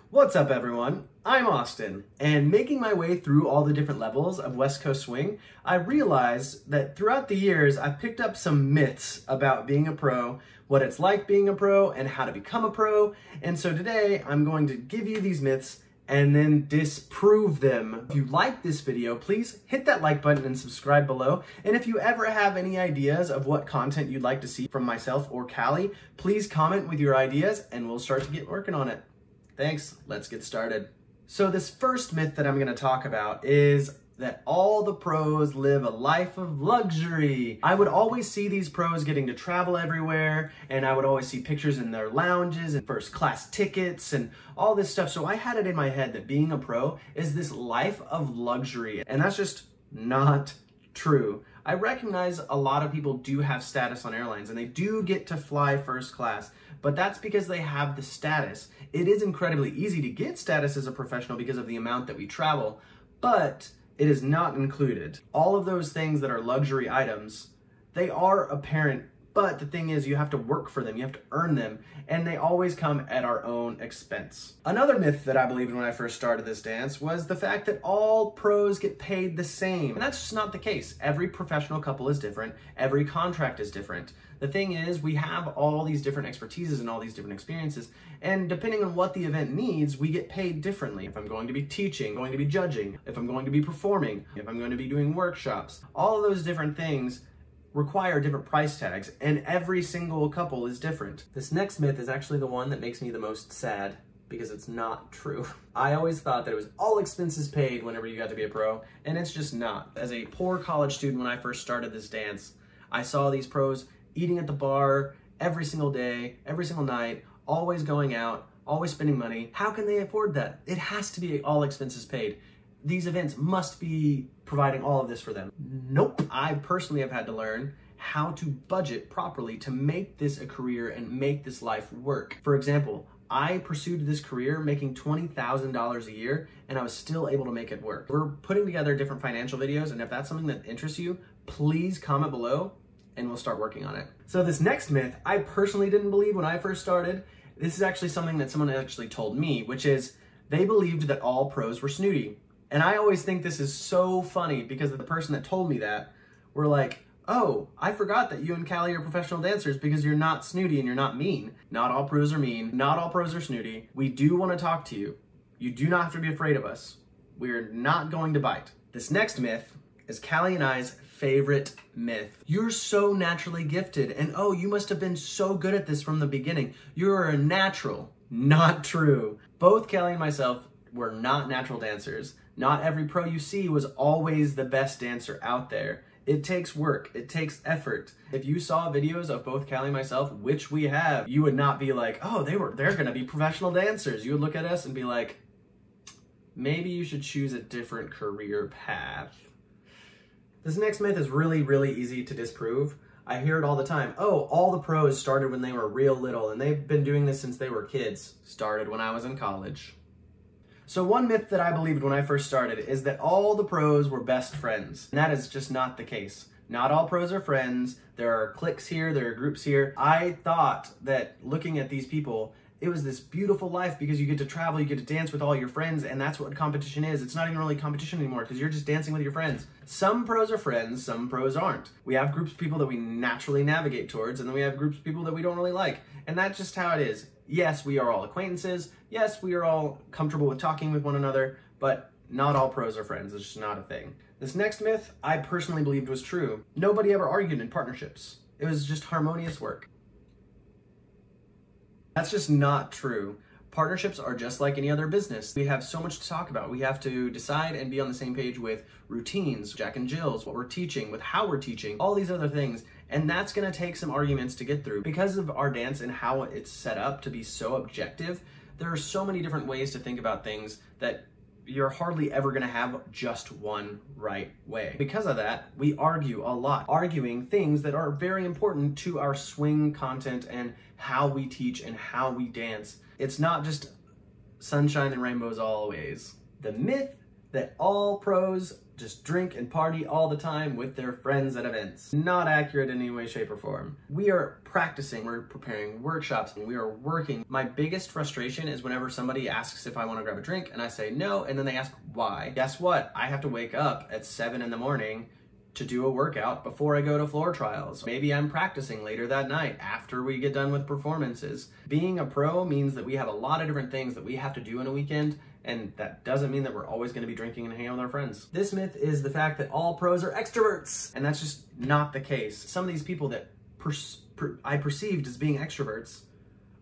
What's up, everyone? I'm Austin, and making my way through all the different levels of West Coast Swing, I realized that throughout the years, I've picked up some myths about being a pro, what it's like being a pro, and how to become a pro. And so today, I'm going to give you these myths and then disprove them. If you like this video, please hit that like button and subscribe below. And if you ever have any ideas of what content you'd like to see from myself or Callie, please comment with your ideas and we'll start to get working on it. Thanks, let's get started. So this first myth that I'm gonna talk about is that all the pros live a life of luxury. I would always see these pros getting to travel everywhere, and I would always see pictures in their lounges and first class tickets and all this stuff. So I had it in my head that being a pro is this life of luxury, and that's just not true. I recognize a lot of people do have status on airlines and they do get to fly first class, but that's because they have the status. It is incredibly easy to get status as a professional because of the amount that we travel, but it is not included. All of those things that are luxury items, they are apparent, but the thing is you have to work for them, you have to earn them, and they always come at our own expense. Another myth that I believed when I first started this dance was the fact that all pros get paid the same. And that's just not the case. Every professional couple is different, every contract is different. The thing is, we have all these different expertises and all these different experiences, and depending on what the event needs, we get paid differently. If I'm going to be teaching, going to be judging, if I'm going to be performing, if I'm going to be doing workshops, all of those different things require different price tags, and every single couple is different. This next myth is actually the one that makes me the most sad because it's not true. I always thought that it was all expenses paid whenever you got to be a pro, and it's just not. As a poor college student when I first started this dance, I saw these pros eating at the bar every single day, every single night, always going out, always spending money. How can they afford that? It has to be all expenses paid. These events must be providing all of this for them. Nope. I personally have had to learn how to budget properly to make this a career and make this life work. For example, I pursued this career making $20,000 a year and I was still able to make it work. We're putting together different financial videos, and if that's something that interests you, please comment below and we'll start working on it. So this next myth, I personally didn't believe when I first started. This is actually something that someone actually told me, which is they believed that all pros were snooty. And I always think this is so funny because the person that told me that were like, oh, I forgot that you and Callie are professional dancers because you're not snooty and you're not mean. Not all pros are mean. Not all pros are snooty. We do want to talk to you. You do not have to be afraid of us. We're not going to bite. This next myth is Callie and I's favorite myth. You're so naturally gifted, and oh, you must have been so good at this from the beginning. You're a natural. Not true. Both Callie and myself were not natural dancers. Not every pro you see was always the best dancer out there. It takes work, it takes effort. If you saw videos of both Callie and myself, which we have, you would not be like, oh, they're gonna be professional dancers. You would look at us and be like, maybe you should choose a different career path. This next myth is really, really easy to disprove. I hear it all the time. Oh, all the pros started when they were real little and they've been doing this since they were kids. Started when I was in college. So one myth that I believed when I first started is that all the pros were best friends. And that is just not the case. Not all pros are friends. There are cliques here, there are groups here. I thought that looking at these people, it was this beautiful life because you get to travel, you get to dance with all your friends, and that's what competition is. It's not even really competition anymore because you're just dancing with your friends. Some pros are friends, some pros aren't. We have groups of people that we naturally navigate towards, and then we have groups of people that we don't really like. And that's just how it is. Yes, we are all acquaintances. Yes, we are all comfortable with talking with one another, but not all pros are friends. It's just not a thing. This next myth, I personally believed was true. Nobody ever argued in partnerships. It was just harmonious work. That's just not true. Partnerships are just like any other business. We have so much to talk about. We have to decide and be on the same page with routines, Jack and Jill's, what we're teaching, with how we're teaching, all these other things. And that's gonna take some arguments to get through. Because of our dance and how it's set up to be so objective, there are so many different ways to think about things that you're hardly ever gonna have just one right way. Because of that, we argue a lot, arguing things that are very important to our swing content and how we teach and how we dance. It's not just sunshine and rainbows always. The myth that all pros just drink and party all the time with their friends at events. Not accurate in any way, shape, or form. We are practicing, we're preparing workshops, and we are working. My biggest frustration is whenever somebody asks if I want to grab a drink and I say no, and then they ask why. Guess what? I have to wake up at 7 in the morning to do a workout before I go to floor trials. Maybe I'm practicing later that night after we get done with performances. Being a pro means that we have a lot of different things that we have to do in a weekend, and that doesn't mean that we're always going to be drinking and hanging out with our friends. This myth is the fact that all pros are extroverts, and that's just not the case. Some of these people that I perceived as being extroverts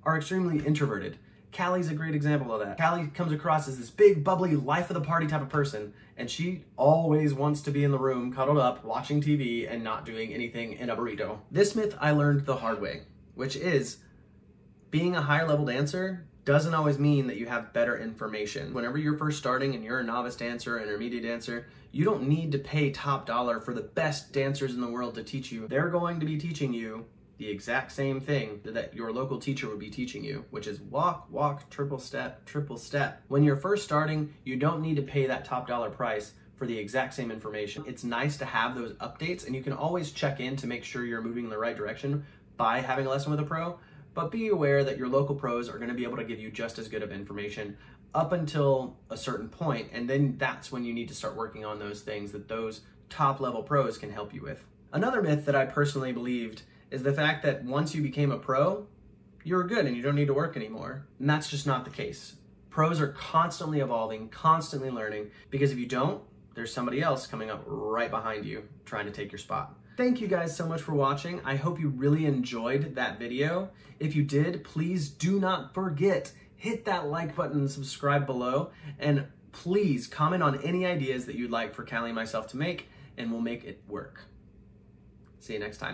are extremely introverted. Callie's a great example of that. Callie comes across as this big, bubbly, life of the party type of person, and she always wants to be in the room, cuddled up, watching TV, and not doing anything in a burrito. This myth I learned the hard way, which is being a higher level dancer doesn't always mean that you have better information. Whenever you're first starting and you're a novice dancer, intermediate dancer, you don't need to pay top dollar for the best dancers in the world to teach you. They're going to be teaching you the exact same thing that your local teacher would be teaching you, which is walk, walk, triple step, triple step. When you're first starting, you don't need to pay that top dollar price for the exact same information. It's nice to have those updates, and you can always check in to make sure you're moving in the right direction by having a lesson with a pro, but be aware that your local pros are gonna be able to give you just as good of information up until a certain point, and then that's when you need to start working on those things that those top level pros can help you with. Another myth that I personally believed is the fact that once you became a pro, you're good and you don't need to work anymore. And that's just not the case. Pros are constantly evolving, constantly learning, because if you don't, there's somebody else coming up right behind you trying to take your spot. Thank you guys so much for watching. I hope you really enjoyed that video. If you did, please do not forget, hit that like button and subscribe below. And please comment on any ideas that you'd like for Callie and myself to make, and we'll make it work. See you next time.